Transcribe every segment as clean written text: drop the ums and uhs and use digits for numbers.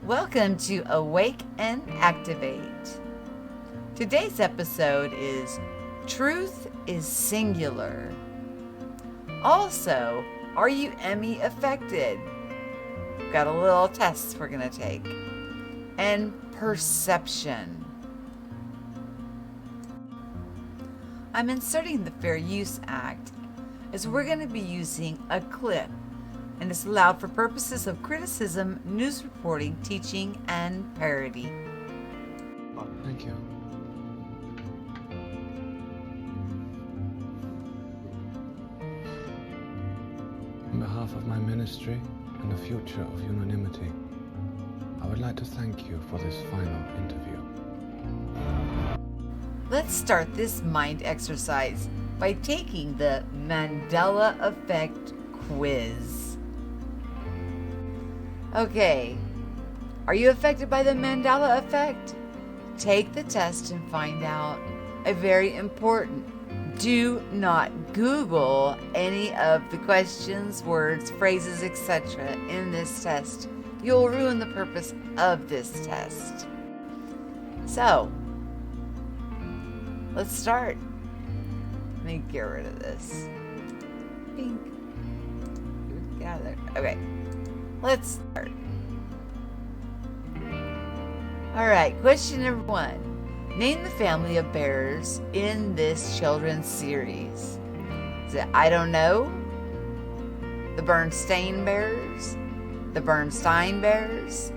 Welcome to Awake and Activate. Today's episode is Truth is Singular. Also, are you Emmy affected? Got a little test we're going to take. And perception. I'm inserting the Fair Use Act as we're going to be using a clip, and it's allowed for purposes of criticism, news reporting, teaching, and parody. Oh, thank you. On behalf of my ministry and the future of unanimity, I would like to thank you for this final interview. Let's start this mind exercise by taking the Mandela Effect quiz. Okay, are you affected by the Mandela Effect? Take the test and find out. A very important, do not Google any of the questions, words, phrases, etc. in this test. You'll ruin the purpose of this test. So, let's start. Let me get rid of this. Pink. Get out of there. Okay. Let's start. Alright, question number 1. Name the family of bears in this children's series. Is it I don't know? The Bernstein Bears? The Bernstein Bears?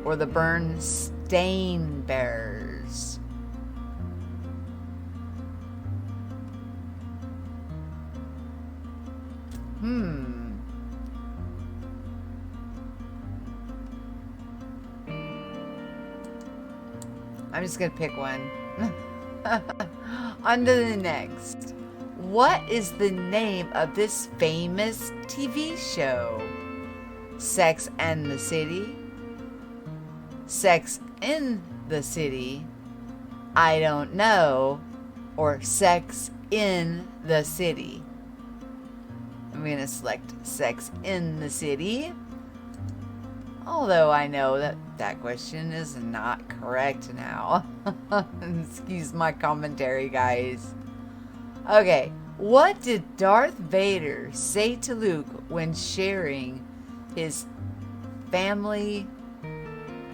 Or the Bernstein Bears? I'm just going to pick one. On to the next. What is the name of this famous TV show? Sex and the City? Sex in the City? I don't know. Or Sex in the City? I'm going to select Sex in the City. Although I know that question is not correct now. Excuse my commentary, guys. Okay, what did Darth Vader say to Luke when sharing his family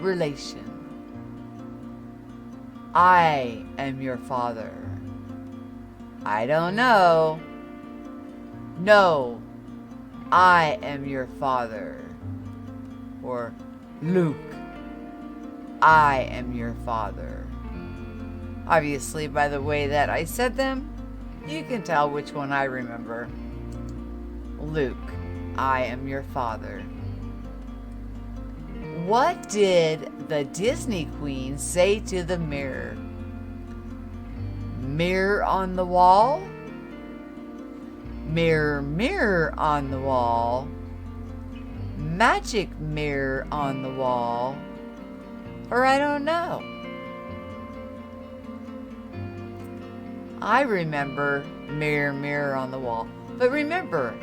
relation? I am your father. I don't know. No, I am your father. Or Luke, I am your father. Obviously, by the way that I said them, you can tell which one I remember. Luke, I am your father. What did the Disney Queen say to the mirror? Mirror on the wall? Mirror, mirror on the wall. Magic mirror on the wall, or I don't know. I remember mirror, mirror on the wall. But remember,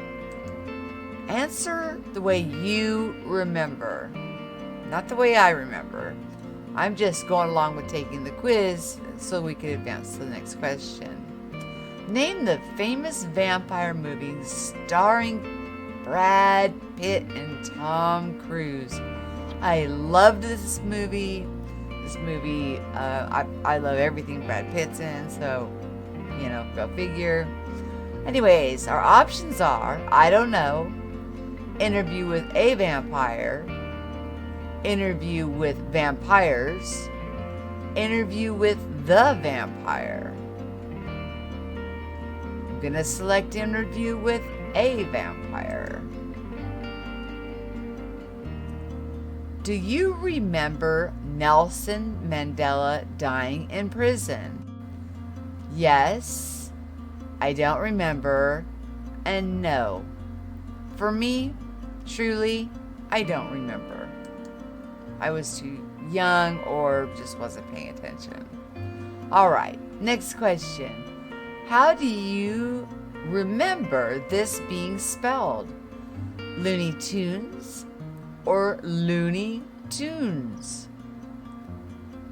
answer the way you remember, not the way I remember. I'm just going along with taking the quiz so we can advance to the next question. Name the famous vampire movie starring Brad Pitt and Tom Cruise. I loved this movie. I love everything Brad Pitt's in, so, go figure. Anyways, our options are, I don't know, Interview with a Vampire, Interview with Vampires, Interview with the Vampire. I'm going to select Interview with a Vampire. Do you remember Nelson Mandela dying in prison? Yes, I don't remember, and no. For me, truly, I don't remember. I was too young or just wasn't paying attention. Alright, next question. How do you remember this being spelled? Looney Tunes or Looney tunes?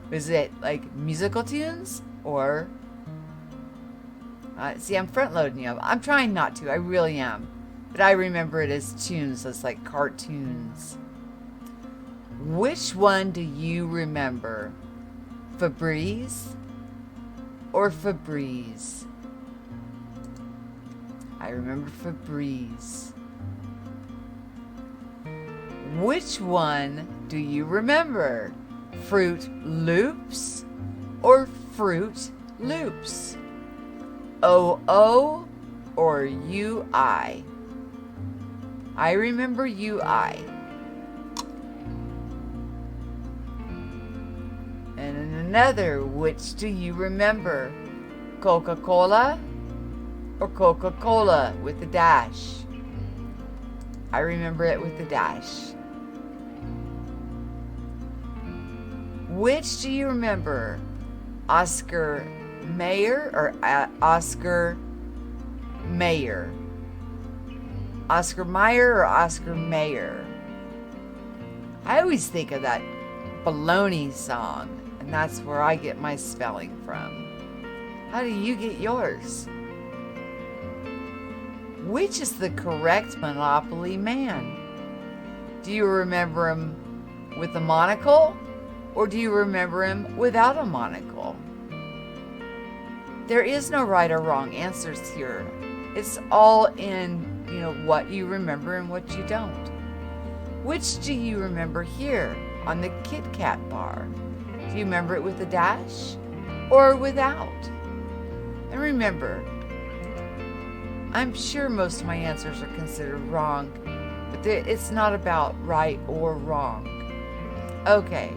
Is it like musical tunes or... see, I'm front loading you. I'm trying not to. I really am. But I remember it as tunes. So it's like cartoons. Which one do you remember? Febreze or Febreze? I remember Febreze. Which one do you remember? Fruit Loops or Fruit Loops? OO or UI? I remember UI. And another, which do you remember? Coca-Cola or Coca-Cola with a dash? I remember it with the dash. Which do you remember? Oscar Mayer or Oscar Mayer? Oscar Mayer or Oscar Mayer? I always think of that baloney song, and that's where I get my spelling from. How do you get yours? Which is the correct Monopoly man? Do you remember him with a monocle, or do you remember him without a monocle? There is no right or wrong answers here. It's all in, what you remember and what you don't. Which do you remember here on the Kit Kat bar? Do you remember it with a dash or without? And remember, I'm sure most of my answers are considered wrong, but it's not about right or wrong. Okay,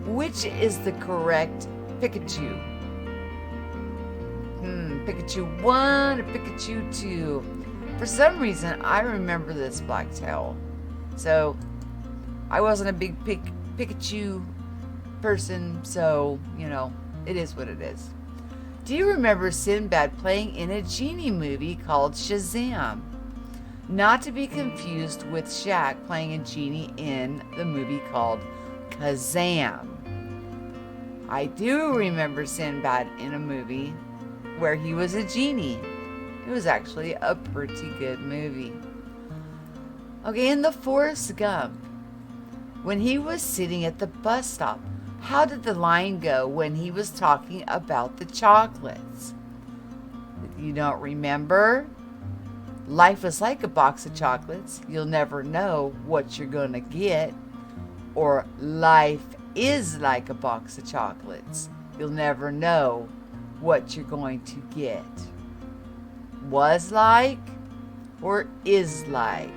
which is the correct Pikachu? Pikachu 1 or Pikachu 2? For some reason, I remember this blacktail. So, I wasn't a big Pikachu person, so, it is what it is. Do you remember Sinbad playing in a genie movie called Shazam? Not to be confused with Shaq playing a genie in the movie called Kazam. I do remember Sinbad in a movie where he was a genie. It was actually a pretty good movie. Okay, in the Forrest Gump, when he was sitting at the bus stop, how did the line go when he was talking about the chocolates? You don't remember? Life is like a box of chocolates. You'll never know what you're going to get. Or life is like a box of chocolates. You'll never know what you're going to get. Was like or is like?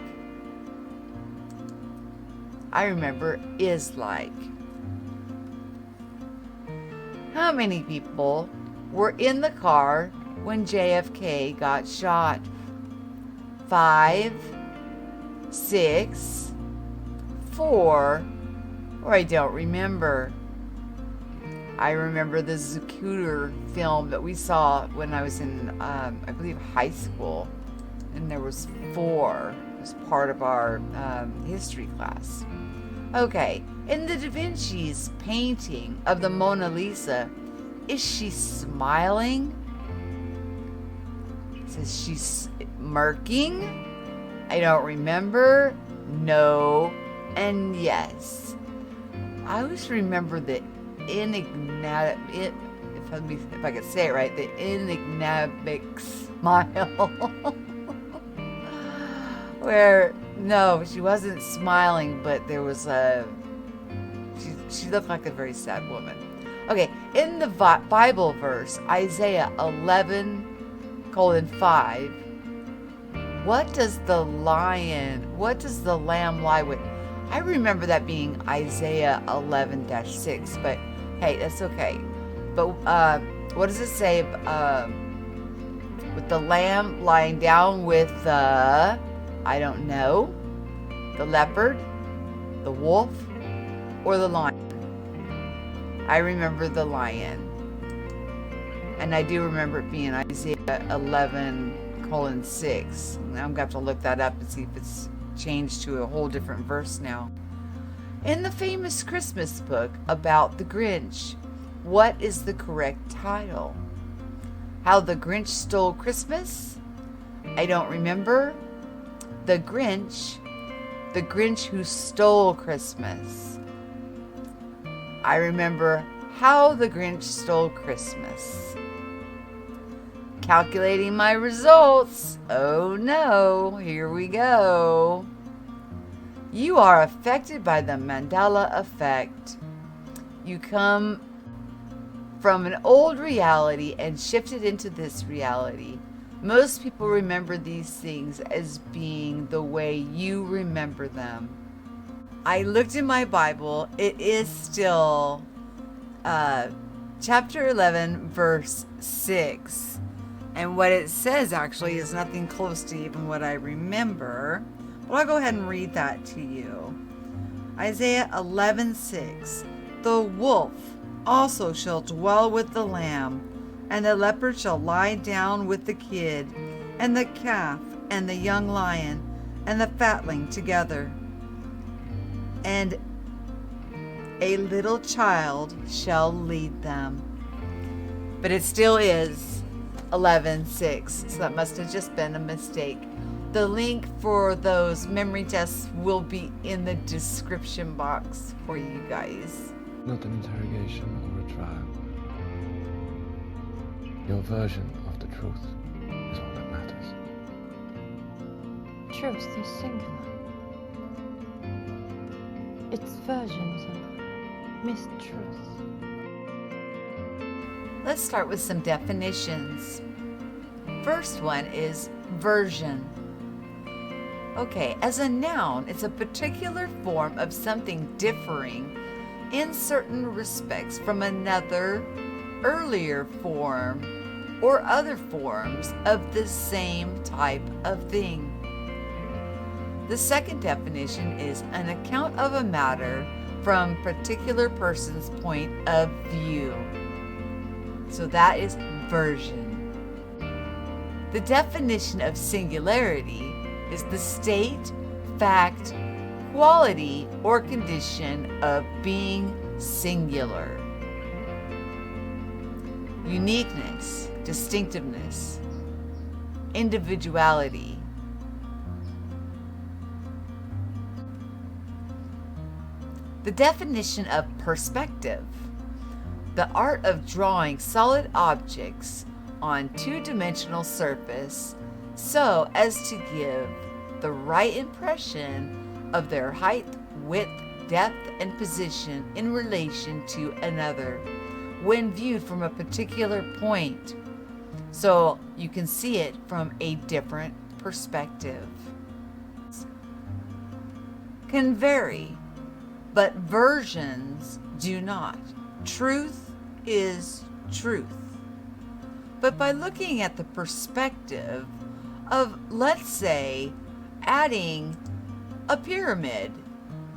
I remember is like. How many people were in the car when JFK got shot? 5, 6, 4, or I don't remember. I remember the Zacuter film that we saw when I was in, I believe, high school, and there was 4 as part of our history class. Okay, in the Da Vinci's painting of the Mona Lisa, is she smiling? It says she's smirking. I don't remember. No and yes. I always remember the if I could say it right, the enigmatic smile. Where, no, she wasn't smiling, but there was she looked like a very sad woman. Okay, in the Bible verse, Isaiah 11:5, what does the lamb lie with? I remember that being Isaiah 11-6, but hey, that's okay. But what does it say with the lamb lying down with the, I don't know, the leopard, the wolf, or the lion? I remember the lion. And I do remember it being Isaiah 11:6. Now I'm going to have to look that up and see if it's changed to a whole different verse now. In the famous Christmas book about the Grinch, what is the correct title? How the Grinch Stole Christmas? I don't remember. The Grinch Who Stole Christmas. I remember How the Grinch Stole Christmas. Calculating my results. Oh no, here we go. You are affected by the Mandela effect. You come from an old reality and shift it into this reality. Most people remember these things as being the way you remember them. I looked in my Bible. It is still chapter 11, verse 6. And what it says actually is nothing close to even what I remember. But I'll go ahead and read that to you. Isaiah 11:6. The wolf also shall dwell with the lamb, and the leopard shall lie down with the kid, and the calf, and the young lion, and the fatling together. And a little child shall lead them. But it still is 11:6, so that must have just been a mistake. The link for those memory tests will be in the description box for you guys. Not an interrogation or a trial. Your version of the truth is all that matters. Truth is singular. Its versions are mistruths. Let's start with some definitions. First one is version. Okay, as a noun, it's a particular form of something differing in certain respects from another earlier form or other forms of the same type of thing. The second definition is an account of a matter from a particular person's point of view. So that is version. The definition of singularity is the state, fact, quality, or condition of being singular. Uniqueness, distinctiveness, individuality. The definition of perspective: the art of drawing solid objects on two-dimensional surface so as to give the right impression of their height, width, depth, and position in relation to another when viewed from a particular point, so you can see it from a different perspective. Can vary, but versions do not. Truth is truth. But by looking at the perspective of, let's say, adding a pyramid,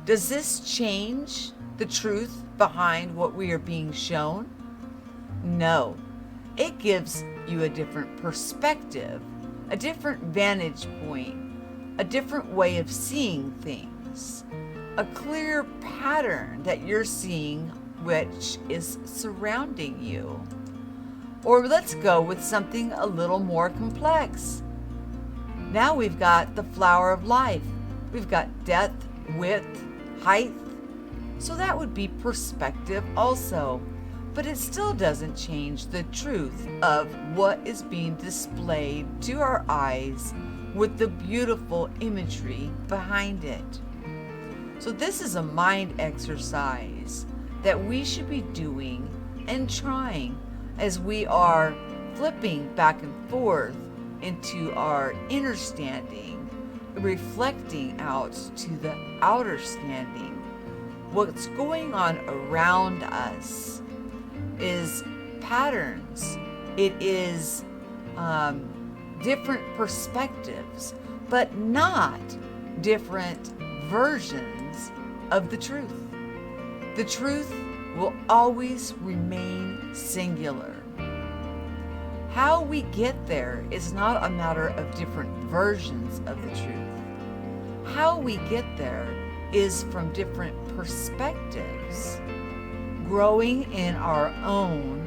does this change the truth behind what we are being shown? No. It gives you a different perspective, a different vantage point, a different way of seeing things, a clear pattern that you're seeing which is surrounding you. Or let's go with something a little more complex. Now we've got the flower of life. We've got depth, width, height. So that would be perspective also. But it still doesn't change the truth of what is being displayed to our eyes with the beautiful imagery behind it. So this is a mind exercise that we should be doing and trying as we are flipping back and forth into our inner standing, reflecting out to the outer standing. What's going on around us is patterns. It is different perspectives, but not different versions of the truth. The truth will always remain singular. How we get there is not a matter of different versions of the truth. How we get there is from different perspectives, growing in our own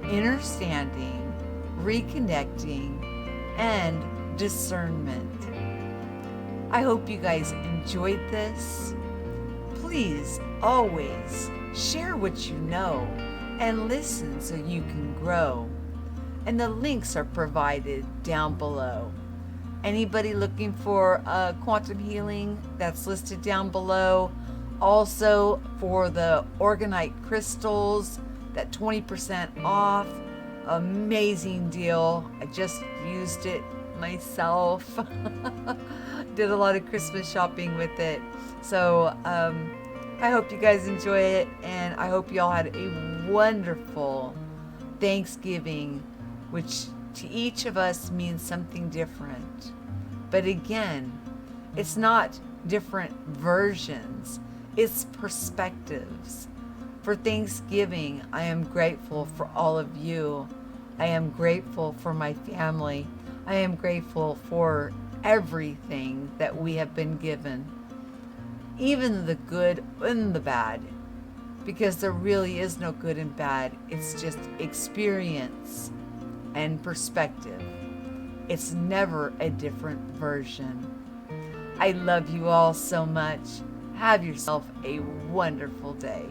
understanding, reconnecting, and discernment. I hope you guys enjoyed this. Please always share what you know and listen so you can grow. And the links are provided down below. Anybody looking for quantum healing, that's listed down below. Also for the orgonite crystals, that 20% off. Amazing deal. I just used it myself. Did a lot of Christmas shopping with it. So I hope you guys enjoy it, and I hope you all had a wonderful Thanksgiving, which to each of us means something different. But again, it's not different versions, it's perspectives. For Thanksgiving, I am grateful for all of you. I am grateful for my family. I am grateful for everything that we have been given, even the good and the bad, because there really is no good and bad. It's just experience and perspective. It's never a different version. I love you all so much. Have yourself a wonderful day.